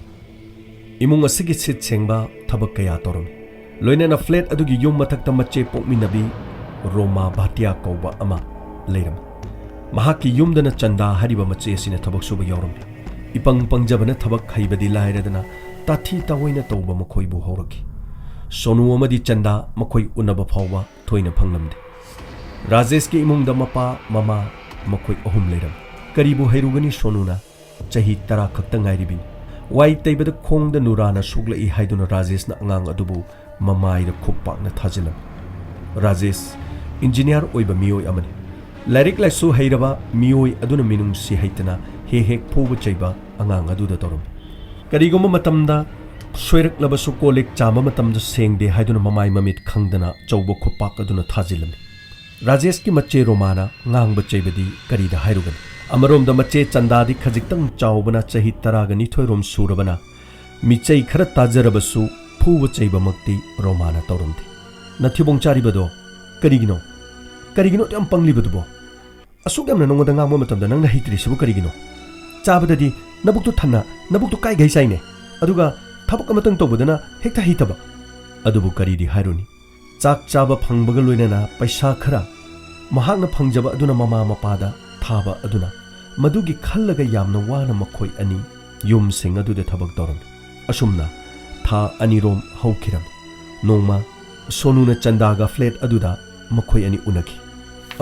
ꯏꯃꯨꯡ ꯑꯁꯤꯒꯤ ꯁꯤꯠ ꯁꯦꯡꯕ ꯊꯕꯛ ꯀꯌꯥ ꯇꯧꯔꯝꯃꯤ ꯂꯣꯏꯅꯅ ꯐ꯭ꯂꯦꯠ ꯑꯗꯨꯒꯤ ꯌꯨꯝ ꯃꯊꯛꯇ ꯃꯆꯦ ꯄꯣꯛꯃꯤꯟꯅꯕꯤ ꯔꯣꯃꯥ ꯚꯥꯇꯤꯌꯥ ꯀꯧꯕ ꯑꯃ ꯂꯩꯔꯝꯃꯤ ꯃꯍꯥꯛꯀꯤ ꯌꯨꯝꯗꯅ ꯆꯟꯗꯥ ꯍꯥꯏꯔꯤꯕ ꯃꯆꯦ ꯑꯁꯤꯅ ꯊꯕꯛ ꯁꯨꯕ ꯌꯥꯎꯔꯝꯃꯤ ꯏꯄꯪ ꯄꯪꯖꯕꯅ ꯊꯕꯛ ꯍꯩꯕꯗꯤ ꯂꯥꯏꯔꯗꯅ ꯇꯥꯊꯤ ꯇꯥꯑꯣꯏꯅ ꯇꯧꯕ ꯃꯈꯣꯏꯕꯨ ꯍꯧꯔꯛꯈꯤ ꯁꯣꯅꯨ ꯑꯃꯗꯤ ꯆꯟꯗꯥ ꯃꯈꯣꯏ ꯎꯅꯕ ꯐꯥꯎꯕ ꯊꯣꯏꯅ ꯐꯪꯂꯝꯗꯦ ꯔꯥꯖꯦꯁꯀꯤ ꯏꯃꯨꯡꯗ ꯃꯄꯥ ꯃꯃꯥ ꯃꯈꯣꯏ ꯑꯍꯨꯝ ꯂꯩꯔꯝꯃꯤ ꯀꯔꯤꯕꯨ ꯍꯩꯔꯨꯒꯅꯤ ꯁꯣꯅꯨꯅ ꯆꯍꯤ 10 ꯈꯛꯇ ꯉꯥꯏꯔꯤꯕꯤꯅꯤ ꯋꯥꯏ ꯇꯩꯕꯗ ꯈꯣꯡꯗ ꯅꯨꯔꯥꯅ ꯁꯣꯛꯂꯛꯏ ꯍꯥꯏꯗꯨꯅ ꯔꯥꯖꯦꯁꯅ ꯑꯉꯥꯡ ꯑꯗꯨꯕꯨ ꯃꯃꯥꯏꯗ ꯈꯨꯞ ꯄꯥꯛꯅ ꯊꯥꯖꯤꯜꯂꯝꯃꯤ ꯔꯥꯖꯦꯁ ꯏꯟꯖꯤꯅꯤꯌꯥꯔ ꯑꯣꯏꯕ ꯃꯤꯑꯣꯏ ꯑꯃꯅꯤ ꯂꯥꯏꯔꯤꯛ ꯂꯥꯏꯁꯨ ꯍꯩꯔꯕ ꯃꯤꯑꯣꯏ ꯑꯗꯨꯅ ꯃꯤꯅꯨꯡꯁꯤ ꯍꯩꯇꯅ ꯍꯦꯛ ꯐꯨꯕ ꯆꯩꯕ ꯑꯉꯥꯡ ꯑꯗꯨꯗ ꯇꯧꯔꯝꯃꯤ ꯀꯔꯤꯒꯨꯝꯕ ꯃꯇꯝꯗ ꯁꯣꯏꯔꯛꯂꯕꯁꯨ ꯀꯣꯜꯂꯤꯛ ꯆꯥꯝꯕ ꯃꯇꯝꯗ ꯁꯦꯡꯗꯦ ꯍꯥꯏꯗꯨꯅ ꯃꯃꯥꯏ ꯃꯃꯤꯠ ꯈꯪꯗꯅ ꯑꯆꯧꯕ ꯈꯨꯄꯥꯛ ꯑꯗꯨꯅ ꯊꯥꯖꯤꯜꯂꯝꯃꯤ ꯔꯥꯖꯦꯁꯀꯤ ꯃꯆꯦ ꯔꯣꯃꯥꯅ ꯉꯥꯡꯕ ꯆꯩꯕꯗꯤ ꯀꯔꯤꯗ ꯍꯥꯏꯔꯨꯒꯅꯤ ꯑꯃꯔꯣꯝꯗ ꯃꯆꯦ ꯆꯟꯗꯥꯗꯤ ꯈꯖꯤꯛꯇꯪ ꯆꯥꯎꯕꯅ ꯆꯍꯤ 12 ꯁꯨꯔꯕꯅ ꯃꯤꯆꯩ ꯈꯔ ꯇꯥꯖꯔꯕꯁꯨ ꯐꯨꯕ ꯆꯩꯕꯃꯛꯇꯤ ꯔꯣꯃꯥꯅ ꯇꯧꯔꯝꯗꯦ ꯅꯊꯤꯕꯣꯡ ꯆꯥꯔꯤꯕꯗꯣ ꯀꯔꯤꯒꯤꯅꯣ ꯌꯥꯝ ꯄꯪꯂꯤꯕꯗꯨꯕꯣ ꯑꯁꯨꯛ ꯌꯥꯝꯅ ꯅꯉꯣꯟꯗ ꯉꯥꯡꯕ ꯃꯇꯝꯗ ꯅꯪꯅ ꯍꯩꯇ꯭ꯔꯤꯁꯤꯕꯨ ꯀꯔꯤꯒꯤꯅꯣ ꯆꯥꯕꯗꯗꯤ ꯅꯕꯨꯛꯇꯨ ꯊꯟꯅ ꯅꯕꯨꯛꯇꯨ ꯀꯥꯏꯒꯩ ꯆꯥꯏꯅꯦ ꯑꯗꯨꯒ ꯊꯕꯛ ꯑꯃꯇꯪ ꯇꯧꯕꯗꯅ ꯍꯦꯛꯇ ꯍꯩꯇꯕ ꯑꯗꯨꯕꯨ ꯀꯔꯤꯗꯤ ꯍꯥꯏꯔꯨꯅꯤ ꯆꯥꯛ ꯆꯥꯕ ꯐꯪꯕꯒ ꯂꯣꯏꯅꯅ ꯄꯩꯁꯥ ꯈꯔ ꯃꯍꯥꯛꯅ ꯐꯪꯖꯕ ꯑꯗꯨꯅ ꯃꯃꯥ ꯃꯄꯥꯗ ꯊꯥꯕ ꯑꯗꯨꯅ ꯃꯗꯨꯒꯤ ꯈꯜꯂꯒ ꯌꯥꯝꯅ ꯋꯥꯅ ꯃꯈꯣꯏ ꯑꯅꯤ ꯌꯨꯝꯁꯤꯡ ꯑꯗꯨꯗ ꯊꯕꯛ ꯇꯧꯔꯝꯃꯤ ꯑꯁꯨꯝꯅ ꯊꯥ 2 ꯍꯧꯈꯤꯔꯝꯃꯤ ꯅꯣꯡꯃ ꯁꯣꯅꯨꯅ ꯆꯟꯗꯥꯒ ꯐ꯭ꯂꯦꯠ ꯑꯗꯨꯗ ꯃꯈꯣꯏ ꯑꯅꯤ ꯎꯅꯈꯤ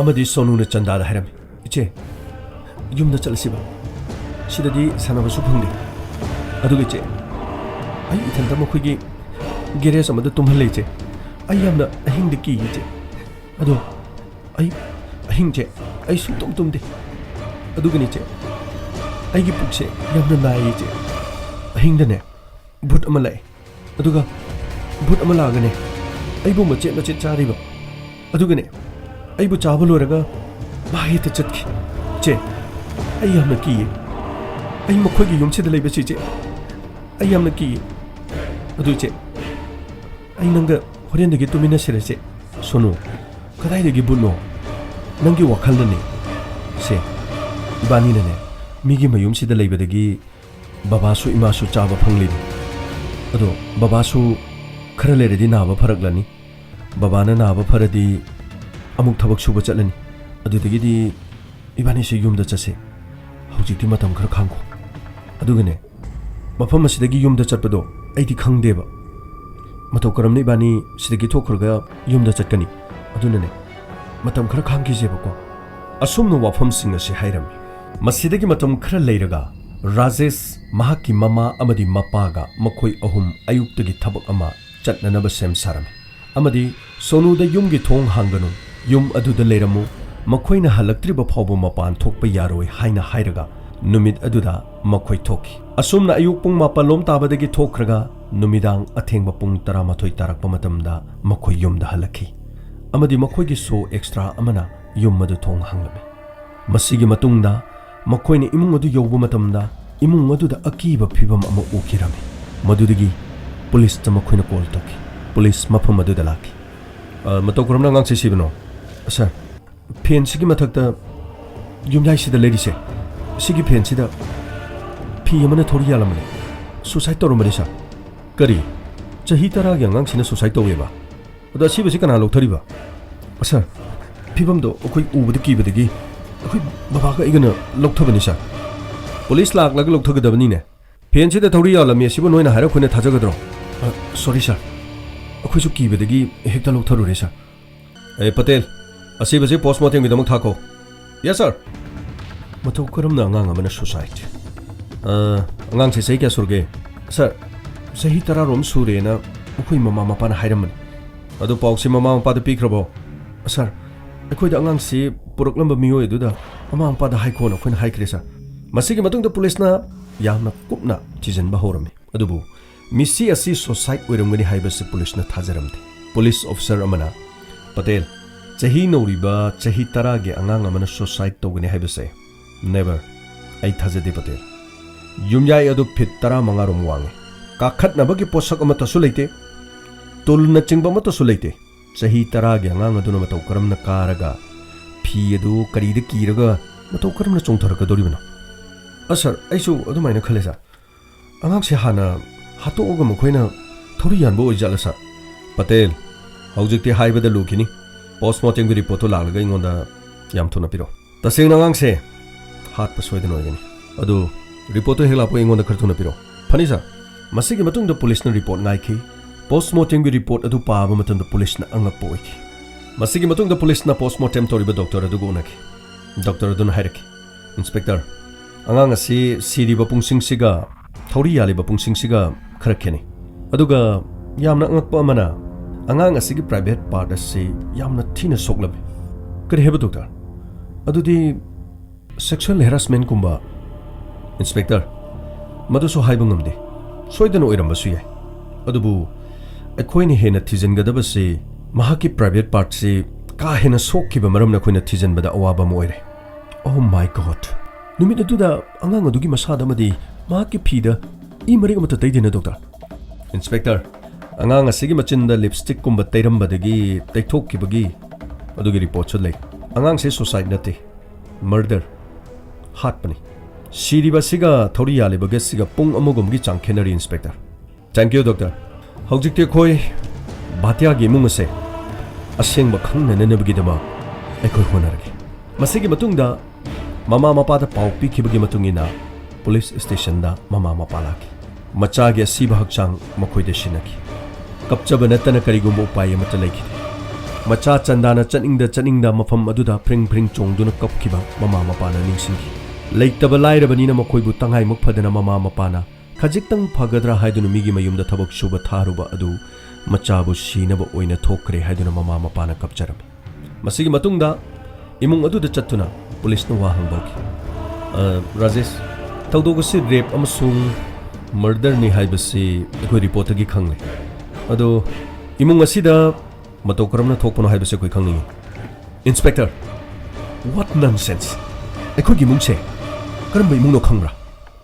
ꯑꯃꯗꯤ ꯁꯣꯅꯨꯅ ꯆꯟꯗꯥꯗ ꯍꯥꯏꯔꯝꯃꯤ ꯏꯆꯦ ꯌꯨꯝꯗ ꯆꯠꯂꯁꯤꯕ ꯁꯤꯗꯗꯤ ꯁꯥꯟꯅꯕꯁꯨ ꯐꯪꯗꯦ ꯑꯗꯨꯒ ꯏꯆꯦ ꯑꯩ ꯏꯊꯟꯇ ꯃꯈꯣꯏꯒꯤ ꯒꯦꯔꯦꯖ ꯑꯃꯗ ꯇꯨꯝꯍꯜꯂꯦ ꯏꯆꯦ ꯑꯩ ꯌꯥꯝꯅ ꯑꯍꯤꯡꯗ ꯀꯤꯌꯦ ꯏꯆꯦ ꯑꯗꯣ ꯑꯩ ꯑꯍꯤꯡꯁꯦ ꯑꯩ ꯁꯨꯡꯇꯨꯝ ꯇꯨꯝꯗꯦ ꯑꯗꯨꯒꯅꯤ ꯏꯆꯦ ꯑꯩꯒꯤ ꯄꯨꯛꯁꯦ ꯌꯥꯝꯅ ꯅꯥꯏꯌꯦ ꯏꯆꯦ ꯑꯍꯤꯡꯗꯅꯦ ꯚꯨꯠ ꯑꯃ ꯂꯥꯛꯑꯦ ꯑꯗꯨꯒ ꯚꯨꯠ ꯑꯃ ꯂꯥꯛꯑꯒꯅꯦ ꯑꯩꯕꯨ ꯃꯆꯦꯠ ꯃꯆꯦꯠ ꯆꯥꯔꯤꯕ ꯑꯗꯨꯒꯅꯦ ꯑꯩꯕꯨ ꯆꯥꯕ ꯂꯣꯏꯔꯒ ꯃꯥ ꯍꯦꯛꯇ ꯆꯠꯈꯤ ꯏꯆꯦ ꯑꯩ ꯌꯥꯝꯅ ꯀꯤꯌꯦ ꯑꯩ ꯃꯈꯣꯏꯒꯤ ꯌꯨꯝꯁꯤꯗ ꯂꯩꯕꯁꯤ ꯏꯆꯦ ꯑꯩ ꯌꯥꯝꯅ ꯀꯤꯌꯦ ꯑꯗꯨ ꯏꯆꯦ ꯑꯩ ꯅꯪꯒ ꯍꯣꯔꯦꯟꯗꯒꯤ ꯇꯨꯃꯤꯟꯅꯁꯤꯔ ꯏꯆꯦ ꯁꯣꯅꯨ ꯀꯗꯥꯏꯗꯒꯤ ꯚꯨꯠꯅꯣ ꯅꯪꯒꯤ ꯋꯥꯈꯜꯗꯅꯦ ꯁꯦ 이반이네 미기 ꯃꯌꯨꯝꯁꯤꯗ ꯂꯩꯕꯗꯒꯤ ꯕꯕꯥꯁꯨ 이마ꯁꯨ ꯆꯥꯕ ꯐꯪꯂꯤꯅꯤ ꯑꯗꯣ ꯕꯕꯥꯁꯨ खरा लेरदी नाबा फरकलानी बाबाना नाबा फरदी अमुक थबक सुबा चलनी अदुदगिदी इबानी से युमदा चसे हौजिक्ति मतम खरा खांगो अदुगने मफम असिदगी युमदा चटपदो अइदि खंगदेबा मतौ करमने इबानी सिदगी थोखरगा युमदा चटकनी अदुनने मतम खरा खांगीजेबको असुमनो वाफम सिंग असे हाइरमी मसिदगी मतम खरा लेरगा राजेश महाकी ममा अमदी मपागा मखोई अहुम अयुक्तगी थबक अमा चटननब सेम सारम अमदी सोनुदा युमगी थोंग हांगनु युम अदुदा लेरमु मखोइना हलक्त्रिब फावबो मपान थोकप यारोय हाइना हाइरगा नुमित अदुदा मखोइ थोकी असुमना अयुक पुंग मापलोम ताबदगी थोखरगा नुमिदांग अथेंगब पुंग 13 तारकप मतमदा मखोइ युमदा हलखी अमदी मखोइगी सो एक्स्ट्रा अमना युम अदु थोंग हांगमे मसिगी मतुंगदा मखोइना इमुंग अदु यौबो मतमदा इमुंग अदुदा अकीबा फिबम अमा उखिरमे मदुदगी पुलिस तम खोइन कॉल तोकी पुलिस मफम अदुदा लाकी मतो करमना ngang सिबनो सर फेन सिगी मथकता युमलाई सिदा लेरिसे सिगी फेन सिदा फी अमना थोड़ी यालमने सुसाइड तोरमने सर करी चही 10 गी ngang सिना सुसाइड तोवेबा अदा सिबसि कना लोथरिबा सर ꯐꯤꯕꯝꯗꯣ ꯑꯩꯈꯣꯏ ꯎꯕꯗ ꯀꯤꯕꯗꯒꯤ ꯑꯩꯈꯣꯏ ꯕꯕꯥꯒ ꯑꯩꯒꯅ ꯂꯧꯊꯕꯅꯤ ꯁꯥꯔ ꯄꯨꯂꯤꯁ ꯂꯥꯛꯂꯒ ꯂꯧꯊꯒꯗꯕꯅꯤꯅꯦ ꯐꯦꯟꯁꯤꯗ ꯊꯧꯔꯤ ꯌꯥꯜꯂꯝꯃꯤ ꯑꯁꯤꯕꯨ ꯅꯣꯏꯅ ꯍꯥꯏꯔꯛꯈꯣꯏꯅ ꯊꯥꯖꯒꯗ꯭ꯔꯣ ꯁꯣꯔꯤ ꯁꯥꯔ ꯑꯩꯈꯣꯏꯁꯨ ꯀꯤꯕꯗꯒꯤ ꯍꯦꯛꯇ ꯂꯧꯊꯔꯨꯔꯦ ꯁꯥꯔ ꯄꯇꯦꯜ ꯑꯁꯤꯕꯁꯤ ꯄꯣꯁꯃꯣꯔꯇꯦꯝꯒꯤꯗꯃꯛ ꯊꯥꯈꯣ ꯌꯦꯁ ꯁꯥꯔ ꯃꯇꯧ ꯀꯔꯝꯅ ꯑꯉꯥꯡ ꯑꯃꯅ ꯁꯨꯁꯥꯏꯠ ꯑꯉꯥꯡꯁꯦ ꯆꯍꯤ ꯀꯌꯥ ꯁꯨꯔꯒꯦ ꯁꯥꯔ ꯆꯍꯤ 10ꯔꯣꯝ ꯁꯨꯔꯦꯅ ꯑꯩꯈꯣꯏ ꯃꯃꯥ ꯃꯄꯥꯅ ꯍꯥꯏꯔꯝꯕꯅꯤ ꯑꯗꯨ ꯄꯥꯎꯁꯤ ꯃꯃꯥ ꯃꯄꯥꯗ ꯄꯤꯈ꯭ꯔꯕꯣ ꯁꯥꯔ ꯑꯩꯈꯣꯏꯗ ꯑꯉꯥꯡꯁꯤ ꯄꯨꯔꯛꯂꯝꯕ ꯃꯤꯑꯣꯏ ꯑꯗꯨꯗ ꯃꯃꯥ ꯃꯄꯥꯗ ꯍꯥꯏꯈꯣꯅ ꯑꯩꯈꯣꯏꯅ ꯍꯥꯏꯈ꯭ꯔꯦ ꯁꯥꯔ ꯃꯁꯤꯒꯤ ꯃꯇꯨꯡꯗ ꯄꯨꯂꯤꯁꯅ ꯌꯥꯝꯅ ꯀꯨꯞꯅ ꯊꯤꯖꯤꯟꯕ ꯍꯧꯔꯝꯃꯤ ꯑꯗꯨꯕꯨ ꯃꯤꯁꯤ ꯑꯁꯤ ꯁꯨꯁꯥꯏꯠ ꯑꯣꯏꯔꯝꯒꯅꯤ ꯍꯥꯏꯕꯁꯤ ꯄꯨꯂꯤꯁꯅ ꯊꯥꯖꯔꯝꯗꯦ ꯄꯨꯂꯤꯁ ꯑꯣꯐꯤꯁꯔ ꯑꯃꯅ ꯄꯇꯦꯜ ꯆꯍꯤ नौरीबा चही 10 गे अंगांग अमन सुसाइड तौगने हाइबसे नेवर आई थाजदे पटेल युमयाई अदु फिट 15 रोम वांगे काखतनबगी पोषक अमतसु लेते तुलना चिंगबा मतसु लेते चही 10 गे अंगांग अदुन मतौ करमना कारगा फी अदु करीद कीरगा मतौ करमना चोंथरकदोरिबनो असर आइसु अदुमाइना खलेसा अंगांग से हाना हातोगा मखोइना थोरी यानबो ओइजालसा पटेल हौजिकते हाइबदा लुखिनी पोस्टमार्टम की रिपोर्ट लाग इंगोंदा याम थुना पिरो तसेंग नगांग से हाथ पसोइदन ओइगनी अदु रिपोर्ट हेलापो इंगोंदा खर थुना पिरो फनी सर मसिगी मतुंग द पुलिस न रिपोर्ट नाइखी पोस्टमार्टम की रिपोर्ट अदु पाबा मतुंग द पुलिस न अंगपो ओइखी मसिगी मतुंग द पुलिस न पोस्टमार्टम तोरिबा डॉक्टर अदु गोनकी डॉक्टर अदुन हाइरकी इंस्पेक्टर अंगांग असि सिरिबा पुंसिंग सिगा थौरी यालिबा पुंसिंग सिगा खर खेनी अदुगा यामना अंगपा अमना अंगांग असिगी प्राइवेट पार्ट असे यामना थीना सोकलबे करि हेबा डॉक्टर अदुदी सेक्सुअल हेरासमेंट कुंबा इंस्पेक्टर मदुसो हाइबा ngamde सोइदन ओइरमबसु याय अदुबु अखोइनि हेना थिजनगदबसे महाकी प्राइवेट पार्ट से का हेना सोखिबा मरमना खोइना थिजनबदा अवाबा मोइरे ओह माय गॉड नुमित अदुदा अंगांग अदुगी मसादमदी महाकी फीदा इ मरिग मत तैदिना डॉक्टर इंस्पेक्टर अंगांग असिगी मचिंदा लिपस्टिक कुंबा तैरमबदगी तैथोक्किबगी अदुगी रिपोर्ट छ लै अंगांग से सुसाइड नते मर्डर हातपनी सिरिबासिगा थौरी यालेबगे सिगा पुंग अमगुमगी चांखेनरी इंस्पेक्टर थैंक यू डॉक्टर हौजिकते खोय भाटियागी मुंगसे असेंगबा खंगननबगीदमा एखोय होनरगे मसिगी मतुंगदा ममा मपादा पाउ पिखिबगी मतुंगिना पुलिस स्टेशन दा ममा मपा लागी मचागे असिबा हक्चांग मखोयदे सिनकी कपचबा नतना करिगुम उपाय अमत लैखिदे मचा चंदाना चनिंगदा मफम अदुदा फ्रिंग फ्रिंग चोंगदुना कपखिबा ममा मपाना निंगसिंगी लेतबा लाइरबनिना मखोयबु तंगाई मुक फदना ममा मपाना खजिक्तंग फगदरा हाइदुना मिगी मयुमदा थबक सुबा थारुबा अदु मचाबु सीनबा ओइना थोकरे हाइदुना ममा मपाना कपचरमी मसिगी मतुंगदा इमुंग अदुदा चत्तुना पुलिसना वा हंगबौकी राजेश थौदोगसि रेप अमसुंग मर्डर नि हाइबसि एखोय रिपोर्टगी खंगले अदो इमुंग असिदा मतौ करमना थोकपनो हाइबसे कोइ खंगनी इंस्पेक्टर व्हाट नॉनसेंस एखोगी मुंगसे करम बै मुंगनो खंगरा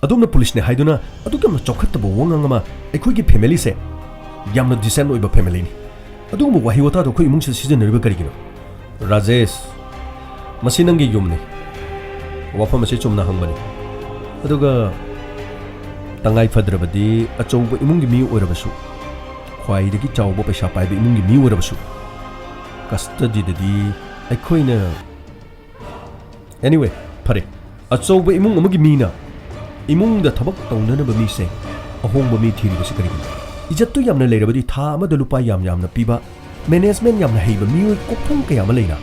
अदुमना पुलिस ने हाइदुना अदुकम चौखतबो वंगांगमा एखोगी फैमिली से यामना डिसेंट ओइबा फैमिली नि अदुगम वाहि वता दो खोइ मुंगसे सिजन रिबा करिगिनो राजेश मसि नंगी युमने वाफम से चुमना हंगबनी अदुगा तंगाई फद्रबदी अचौब इमुंगी मी ओइरबसु ख्वाइदगी चाउबो पैसा पाइबे इमुंगी मी ओइरबसु कस्टडीददी अखोइना एनीवे फरे अचौब इमुंग अमगी मीना इमुंगदा थबक तौननबा मीसे अहोंबा मी थीरिबसि करिगिनो इज्जतु यामना लेरबदी था अमदा लुपा यामना पीबा मैनेजमेंट यामना हेबा मियोय कोफुंग कयामा लेना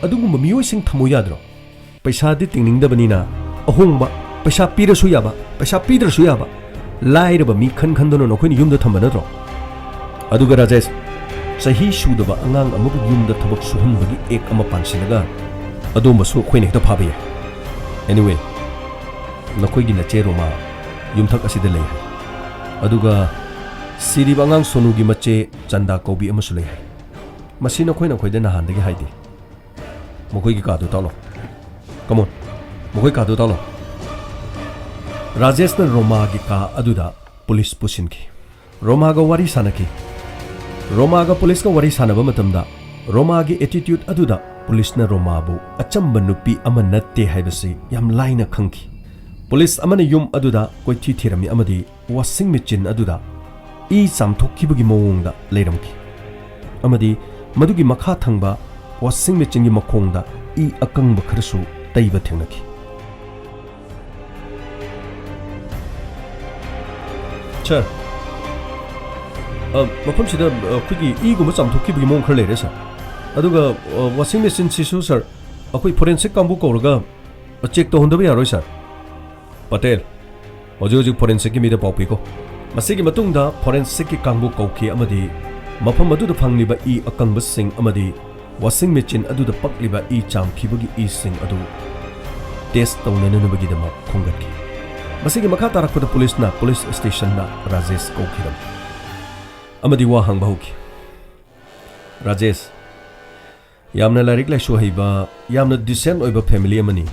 अदुगुम मियोय सिंग थमो याद्रो पैसा दि तिंगनिंगदबनिना अहोंबा पैसा पीरसु याबा पैसा पीद्रसु याबा लाइरबा मी खन खनदनो नखोइनि युमदा थम्बा नत्रो अदुगा राजेश सही सुदबा अंगांग अमबु युमदा थबक सुहनबगी एक अमा पानसिनगा अदोमसु खोइने हेक्ता फाबे एनीवे नखोइगी नचे रोमा युमथक असिदा लै अदुगा सिरिबा अंगांग सोनुगी मचे चंदा कौबी अमसु लै मसि नखोइना खोइदा नहानदगी हाइदे मखोइगी कादो तालो कमोन मखोइ कादो तालो राजेश न रोमा की का अदुदा पुलिस पुसिनकी रोमा गा वारी सानकी रोमा गा पुलिस का वारी सानबा मतमदा रोमा की एटीट्यूड अदुदा पुलिस न रोमा बु अचंबा नुपी अमा नत्ते हाइबसि याम लाइना खंकी पुलिस अमन युम अदुदा कोइथि थिरमी अमदी वाशिंग मशीन अदुदा ई चामथोखिबगी मवोंगदा लेरमकी अमदी मदुगी मखा थंगबा washing machine gi makhongda I akangba kharasu taiba thengnaki sir mafam sida khigi I guma chamthokki bi mong khar lere sir aduga washing machine sisu sir akoi forensic kambu koraga check to hundaba yaroi sir Patel Ojo forensic ki mida paupi ko masigi matungda forensic ki kambu kauki amadi mafam adu da phangniba I akangba sing amadi washing machine adu da pakliba I chamkhibagi I sing adu test tawnananabagi dama khongatki masigi makha tarakpada police station na Rajesh kaukiram amadi wa hangba hoki Rajesh yamna larik lai haiba yamna decent oiba family amani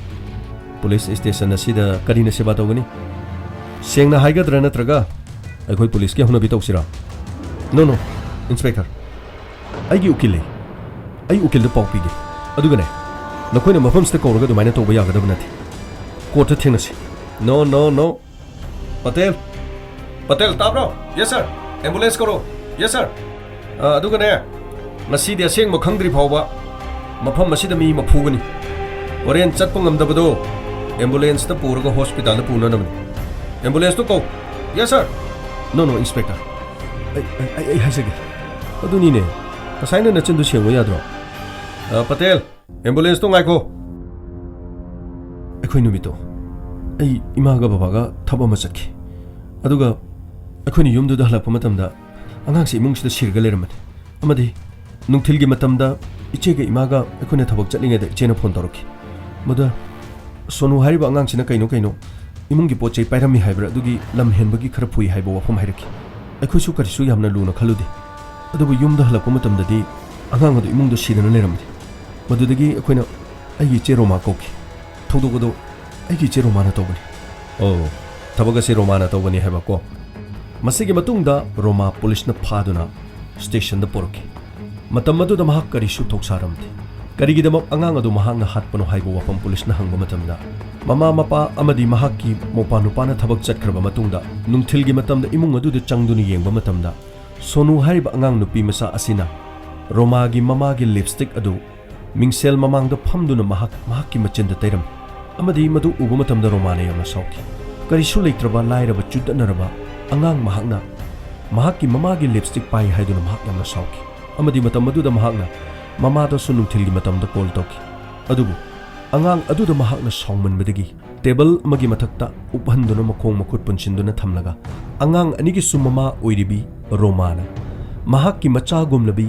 police station asida karina seba tawgani sengna haigadra natraga akhoi police ke huna bi tawsira no inspector aigi ukile ai ukil da pau pigi adugane nakoina mafam sta kawraga dumaina toba yagadaba nati court ta thengnasi no Patel tabro yes sir ambulance karo yes sir adugane masidi aseng mo khangdri phawba mafam masida mi mafugani oren chatpa ngamdabado ambulance ta puraga hospital da puna namani ambulance to ko yes sir no inspector ai hasage aduni ne kasaina na chindu sengwa yadro Patel ambulance to ngai ko akhoi numito ai imaga babaga thaba ma chakhi aduga akhoi ni yumdu da halakpa matamda angang si imung sida sirga leramani amadi nungthil gi matamda ichega imaga akhoi na thabak chatlinga da chena phone toroki mada sonu hariba angang sina kaino imung gi pochei pairami haibra dugi lam henbagi khara phui haibo wafam hairaki akhoi su kari su yamna luna khaludi adubu yumda halakpa matamda di angang adu imung do sidana leramani madudagi akhoi na ai che roma koki thodogodo ai che roma na tobani thabaga se roma na tobani haiba ko masigi matungda roma police na phaduna station da poroki matam madu da mahak kari su thoksaramti karigi da angang adu mahang na hatpano haibo wafam police na hangba matamda mama mapa amadi mahakki mopa nupa na thabak chatkraba matungda nungthil gi matamda imung adu da changduni yengba matamda sonu hariba angang nupi masa asina roma gi mama gi lipstick adu mingsel mamang da phamduna mahakki machin da tairam amadi madu ubu matamda roma na yamna sauki kari su leitraba lairaba chudanaraba angang mahakna mahakki mama gi lipstick pai haiduna mahak yamna sauki amadi matam madu da mahakna mama da sunu thilgi matam da call toki adubu angang adu da mahakna songman badagi table magi mathakta uphanduna makhong makhut punchinduna thamlaga angang anigi sumama oiribi romana mahakki macha gumlabi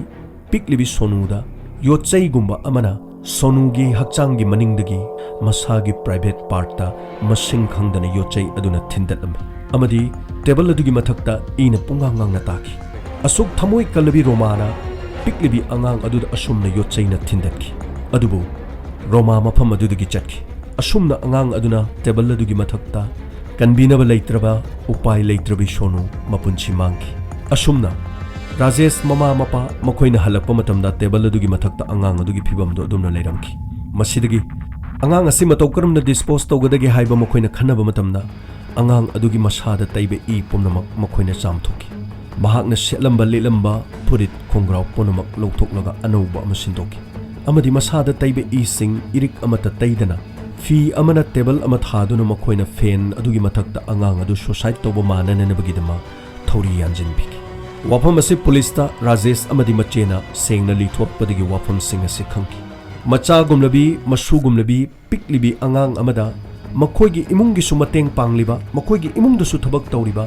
piklibi sonuda yochai gumba amana sonugi hakchangi maningdagi masagi private part ta masing khangdana yochai aduna thindalam amadi table adugi mathakta ina pungangang na taki asuk thamoi kalabi romana piklibi angang aduda asumna yochai na thindaki adubu roma mafam adudagi chatki asumna angang aduna table adugi mathakta kanbinaba leitraba upai leitrabi sonu mapunchi mangki asumna Rajesh mama mapa makoina halakpa matamda table adugi mathakta angang adugi phibamdo adumna leiramki masidagi angang asi matau karamna dispose tawgadagi haiba makoina khanaba matamda angang adugi masada taibe I pomnamak makoina chamthoki mahakna setlamba lelamba purit khongrau ponamak lawthoklaga anouba amasindoki amadi masada taibe I sing irik amata taidana fi amana table ama thaduna makoina fan adugi mathakta angang adu suicide toba mananabagidama thori yanjinbiki wafam asi police ta Rajesh amadi machena sengna lithokpadagi wafam sing asi khangki macha gumlabi masu gumlabi piklibi angang amada makhoigi imungi su mateng pangliba makhoigi imung da su thabak tawriba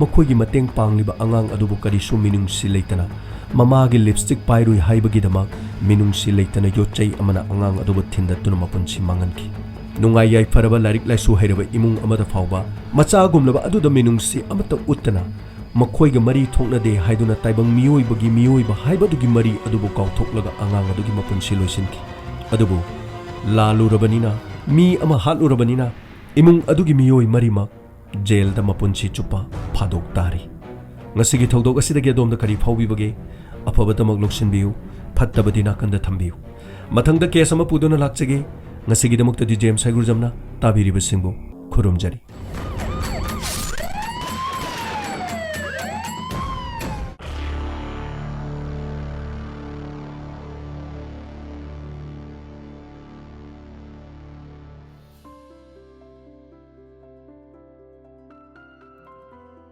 makhoigi mateng pangliba angang adubu kari su minung si leitana mama gi lipstick pairui haibagi dama minung si leitana yochai amana angang adubu thindatuna mapunsi manganki nungai yai faraba larik laisu hairaba imung amada fawba macha gumlaba aduda minung si amata uttana makhoiga mari thokna de haiduna taibang miyoi ba haibadugi mari adubu kauthoklaga angang adugi mapunsi loisinki adubu lalu rabanina mi ama halu rabanina imung adugi miyoi mari ma jail da mapunsi chupa phadok tari ngasigi thodok asidagi adom da kari phawbi bage afabadamak loksinbiu phattabadi nakanda thambiu mathangda case ama puduna lakchage ngasigi damakta di James Saigurjamna tabiri basingbu khurumjari